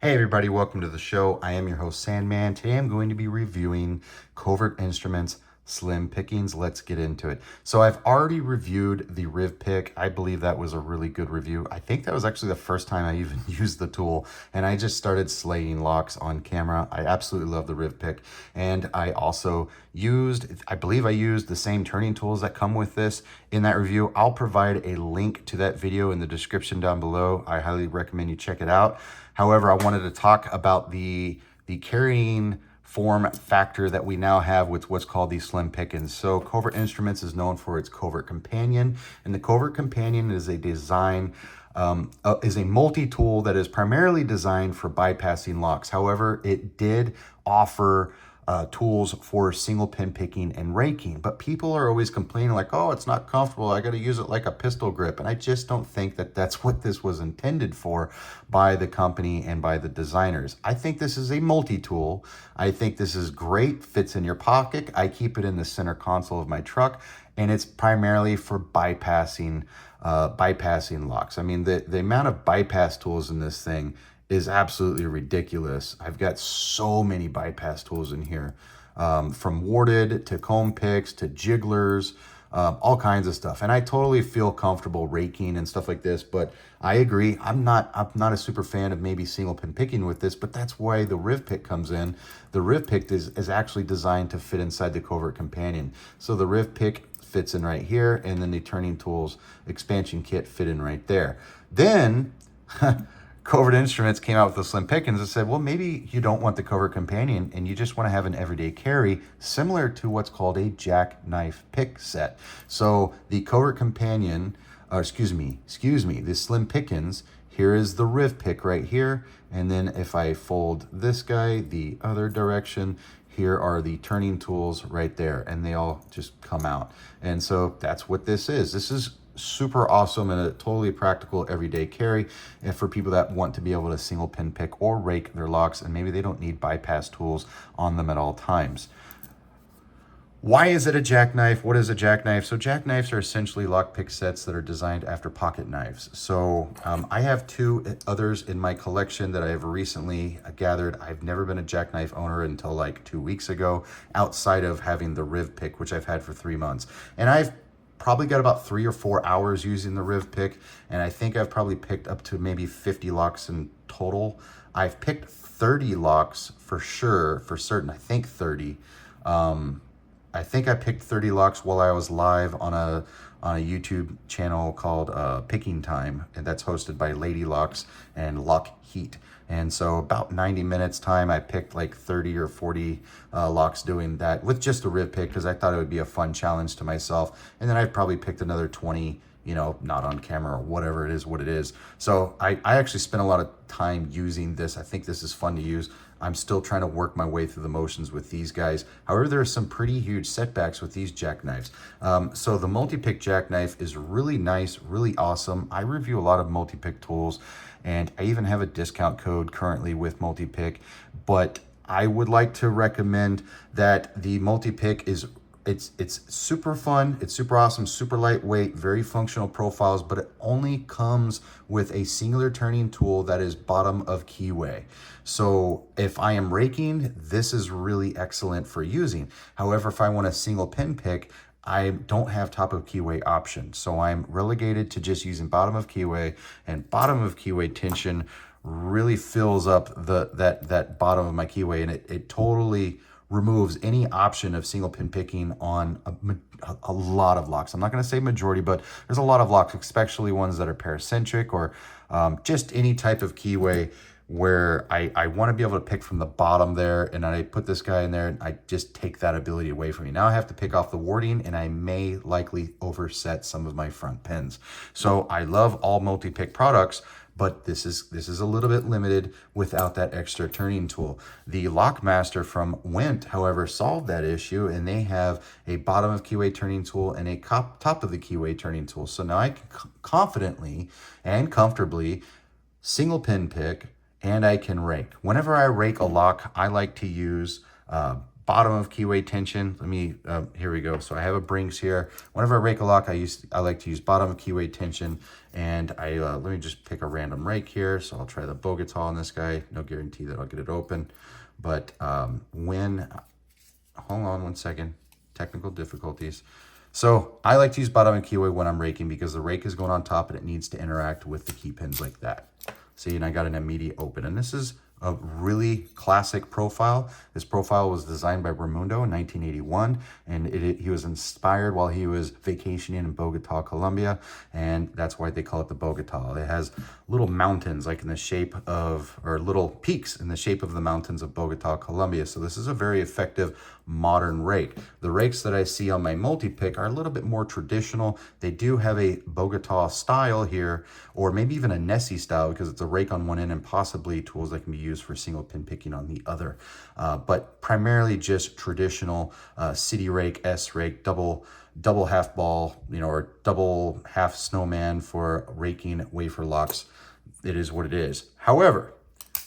Hey everybody, welcome to the show. I am your host Sandman. Today I'm going to be reviewing Covert Instruments slim pickings. Let's get into it. So I've already reviewed the Riv Pick. I believe that was a really good review. I think that was actually the first time I even used the tool, and I just started slaying locks on camera. I absolutely love the Riv Pick, and I also I believe I used the same turning tools that come with this in that review. I'll provide a link to that video in the description down below. I highly recommend you check it out. However, I wanted to talk about the carrying form factor that we now have with what's called the slim pickings. So Covert Instruments is known for its Covert Companion, and the Covert Companion is a multi-tool that is primarily designed for bypassing locks. However, it did offer tools for single pin picking and raking, but people are always complaining like, oh, it's not comfortable, I got to use it like a pistol grip. And I just don't think that that's what this was intended for by the company and by the designers. I think this is a multi-tool. I think this is great, fits in your pocket. I keep it in the center console of my truck, and it's primarily for bypassing locks. I mean, the amount of bypass tools in this thing is absolutely ridiculous. I've got so many bypass tools in here, from warded to comb picks to jigglers, all kinds of stuff. And I totally feel comfortable raking and stuff like this, but I agree, I'm not a super fan of maybe single pin picking with this, but that's why the Riv Pick comes in. The Riv Pick is actually designed to fit inside the Covert Companion. So the Riv Pick fits in right here, and then the Turning Tools expansion kit fit in right there. Then Covert Instruments came out with the slim pickings and said, well, maybe you don't want the Covert Companion and you just want to have an everyday carry similar to what's called a jackknife pick set. So the Covert Companion, the slim pickings, here is the Riv Pick right here. And then if I fold this guy the other direction, here are the turning tools right there, and they all just come out. And so that's what this is. This is super awesome and a totally practical everyday carry, and for people that want to be able to single pin pick or rake their locks, and maybe they don't need bypass tools on them at all times. Why is it a jackknife? What is a jackknife? So jackknives are essentially lockpick sets that are designed after pocket knives. So I have two others in my collection that I have recently gathered. I've never been a jackknife owner until like 2 weeks ago, outside of having the Riv Pick, which I've had for 3 months. And I've probably got about 3 or 4 hours using the Riv Pick, and I think I've probably picked up to maybe 50 locks in total. I've picked 30 locks for sure, for certain. I think 30. I think I picked 30 locks while I was live on a YouTube channel called Picking Time, and that's hosted by Lady Locks and Lock Heat. And so about 90 minutes time, I picked like 30 or 40 locks doing that with just the Riv Pick, because I thought it would be a fun challenge to myself. And then I've probably picked another 20, not on camera or whatever it is, what it is. So I actually spent a lot of time using this. I think this is fun to use. I'm still trying to work my way through the motions with these guys. However, there are some pretty huge setbacks with these jackknives. So the Multipick jackknife is really nice, really awesome. I review a lot of Multipick tools, and I even have a discount code currently with Multipick, but I would like to recommend that the Multipick it's super fun, it's super awesome, super lightweight, very functional profiles, but it only comes with a singular turning tool that is bottom of keyway. So if I am raking, this is really excellent for using. However, if I want a single pin pick, I don't have top of keyway option. So I'm relegated to just using bottom of keyway, and bottom of keyway tension really fills up that bottom of my keyway, and it totally removes any option of single pin picking on a lot of locks. I'm not going to say majority, but there's a lot of locks, especially ones that are paracentric or just any type of keyway where I want to be able to pick from the bottom there, and I put this guy in there and I just take that ability away from me. Now I have to pick off the warding, and I may likely overset some of my front pins. So I love all multi-pick products, but this is a little bit limited without that extra turning tool. The Lockmaster from Went, however, solved that issue, and they have a bottom of keyway turning tool and a top of the keyway turning tool. So now I can confidently and comfortably single pin pick, and I can rake. Whenever I rake a lock, I like to use bottom of keyway tension. Let me, here we go. So I have a Brinks here. Whenever I rake a lock, I like to use bottom of keyway tension. And let me just pick a random rake here. So I'll try the Bogota on this guy. No guarantee that I'll get it open. But hold on one second, technical difficulties. So I like to use bottom of keyway when I'm raking because the rake is going on top and it needs to interact with the key pins like that. See, and I got an immediate open. And this is a really classic profile. This profile was designed by Raimundo in 1981, and he was inspired while he was vacationing in Bogota, Colombia, and that's why they call it the Bogota. It has little mountains like in the shape of, or little peaks in the shape of the mountains of Bogota, Colombia. So this is a very effective modern rake. The rakes that I see on my multi-pick are a little bit more traditional. They do have a Bogota style here, or maybe even a Nessie style because it's a rake on one end and possibly tools that can be used for single pin picking on the other. But primarily just traditional city rake, S rake, double half ball, or double half snowman for raking wafer locks. It is what it is. However,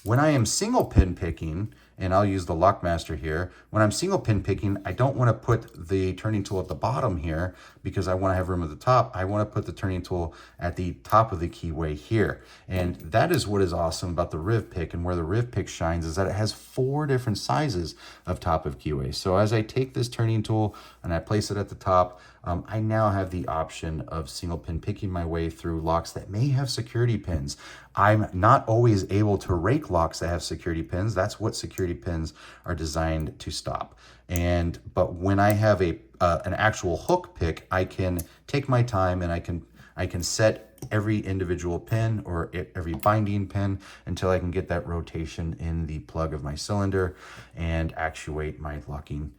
when I am single pin picking, and I'll use the Lockmaster here. When I'm single pin picking, I don't want to put the turning tool at the bottom here because I want to have room at the top. I want to put the turning tool at the top of the keyway here. And that is what is awesome about the Riv Pick, and where the Riv Pick shines is that it has 4 different sizes of top of keyway. So as I take this turning tool and I place it at the top, I now have the option of single pin picking my way through locks that may have security pins. I'm not always able to rake locks that have security pins. That's what security pins are designed to stop. But when I have an actual hook pick, I can take my time and I can set every individual pin or every binding pin until I can get that rotation in the plug of my cylinder and actuate my locking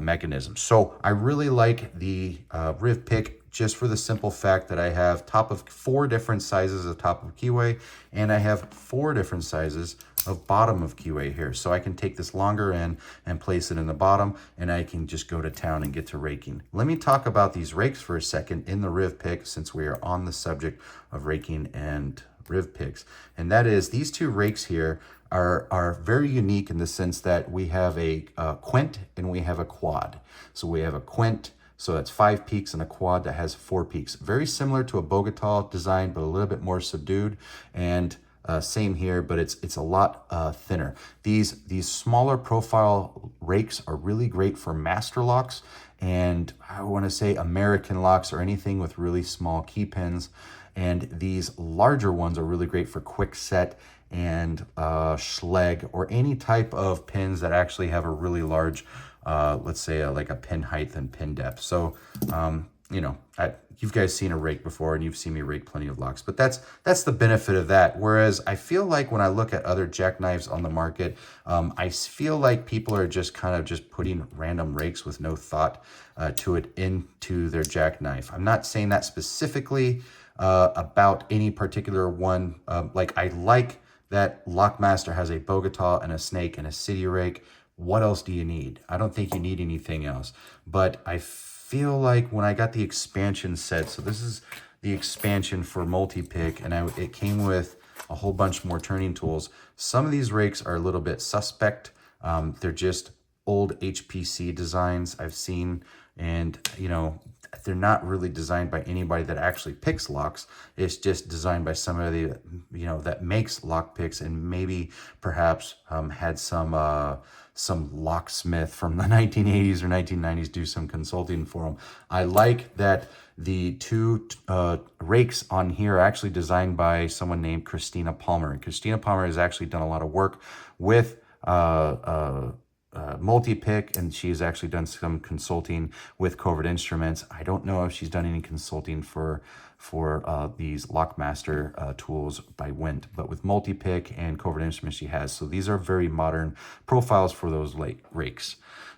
mechanism. So I really like the Riv Pick just for the simple fact that I have 4 different sizes of top of keyway, and I have 4 different sizes of bottom of keyway here. So I can take this longer end and place it in the bottom, and I can just go to town and get to raking. Let me talk about these rakes for a second in the Riv Pick, since we are on the subject of raking and Riv Picks. And that is, these 2 rakes here are very unique in the sense that we have a quint and we have a quad. So we have a quint, so that's 5 peaks, and a quad that has 4 peaks. Very similar to a Bogota design, but a little bit more subdued. And same here, but it's a lot thinner. These smaller profile rakes are really great for master locks, and I want to say American locks or anything with really small key pins. And these larger ones are really great for quick set and schleg, or any type of pins that actually have a really large, let's say like a pin height and pin depth. So, you've guys seen a rake before, and you've seen me rake plenty of locks, but that's the benefit of that. Whereas I feel like when I look at other jackknives on the market, I feel like people are just kind of just putting random rakes with no thought to it into their jackknife. I'm not saying that specifically about any particular one. Like I like that Lockmaster has a Bogota and a Snake and a city rake. What else do you need? I don't think you need anything else. But I feel like when I got the expansion set, so this is the expansion for Multipick, and it came with a whole bunch more turning tools. Some of these rakes are a little bit suspect. They're just old HPC designs I've seen, and they're not really designed by anybody that actually picks locks. It's just designed by somebody that makes lock picks, and maybe perhaps had some locksmith from the 1980s or 1990s do some consulting for them. I like that the 2 rakes on here are actually designed by someone named Christina Palmer. And Christina Palmer has actually done a lot of work with Multipick, and she's actually done some consulting with Covert Instruments. I don't know if she's done any consulting for these Lockmaster tools by Wendt, but with Multipick and Covert Instruments she has. So these are very modern profiles for those rakes.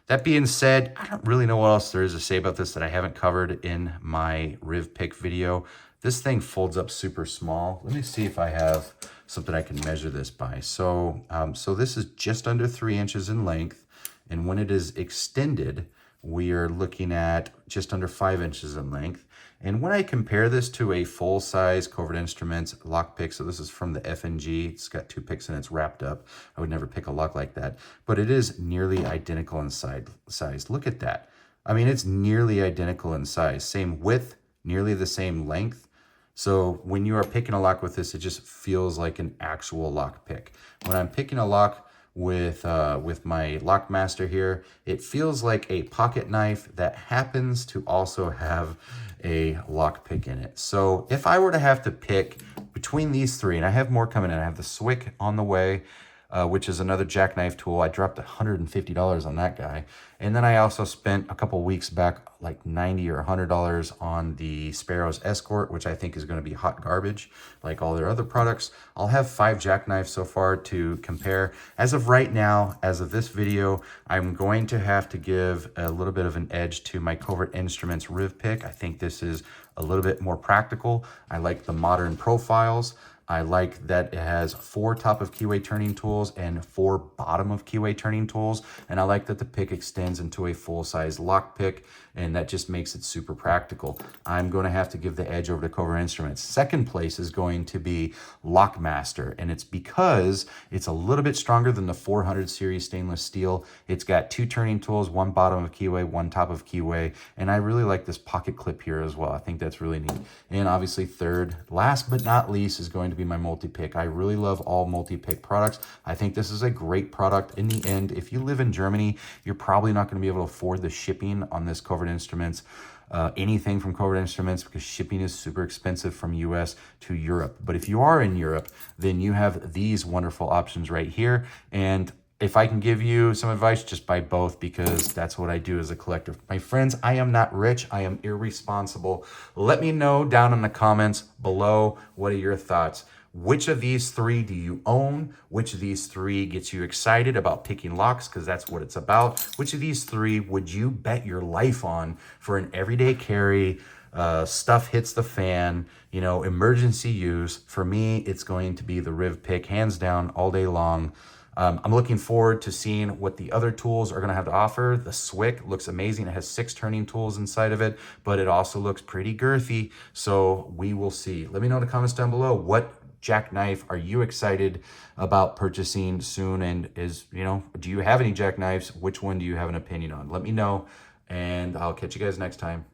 That being said, I don't really know what else there is to say about this that I haven't covered in my Riv Pick video. This thing folds up super small. Let me see if I have something I can measure this by. So, so this is just under 3 inches in length. And when it is extended, we are looking at just under 5 inches in length. And when I compare this to a full-size Covert Instruments lockpick, so this is from the F&G, it's got 2 picks and it's wrapped up. I would never pick a lock like that, but it is nearly identical in size. Look at that. I mean, it's nearly identical in size. Same width, nearly the same length. So when you are picking a lock with this, it just feels like an actual lock pick. When I'm picking a lock with my Lockmaster here, it feels like a pocket knife that happens to also have a lock pick in it. So if I were to have to pick between these three, and I have more coming in, I have the Swick on the way, which is another jackknife tool. I dropped $150 on that guy. And then I also spent a couple weeks back like $90 or $100 on the Sparrow's Escort, which I think is going to be hot garbage like all their other products. I'll have 5 jackknives so far to compare. As of right now, as of this video, I'm going to have to give a little bit of an edge to my Covert Instruments Riv Pick. I think this is a little bit more practical. I like the modern profiles. I like that it has 4 top of keyway turning tools and 4 bottom of keyway turning tools. And I like that the pick extends into a full-size lock pick, and that just makes it super practical. I'm going to have to give the edge over to Covert Instruments. Second place is going to be Lockmaster, and it's because it's a little bit stronger than the 400 series stainless steel. It's got 2 turning tools, 1 bottom of keyway, 1 top of keyway, and I really like this pocket clip here as well. I think that's really neat. And obviously third, last but not least, is going to be my Multipick. I really love all Multipick products. I think this is a great product. In the end, if you live in Germany, you're probably not going to be able to afford the shipping on this Covert Instruments, anything from Covert Instruments, because shipping is super expensive from US to Europe. But if you are in Europe, then you have these wonderful options right here. And if I can give you some advice, just buy both, because that's what I do as a collector. My friends, I am not rich. I am irresponsible. Let me know down in the comments below, what are your thoughts? Which of these 3 do you own? Which of these 3 gets you excited about picking locks? Because that's what it's about. Which of these 3 would you bet your life on for an everyday carry? Stuff hits the fan, you know, emergency use. For me, it's going to be the Riv Pick, hands down, all day long. I'm looking forward to seeing what the other tools are going to have to offer. The Swick looks amazing. It has 6 turning tools inside of it, but it also looks pretty girthy. So we will see. Let me know in the comments down below, what jackknife are you excited about purchasing soon? And do you have any jackknives? Which one do you have an opinion on? Let me know, and I'll catch you guys next time.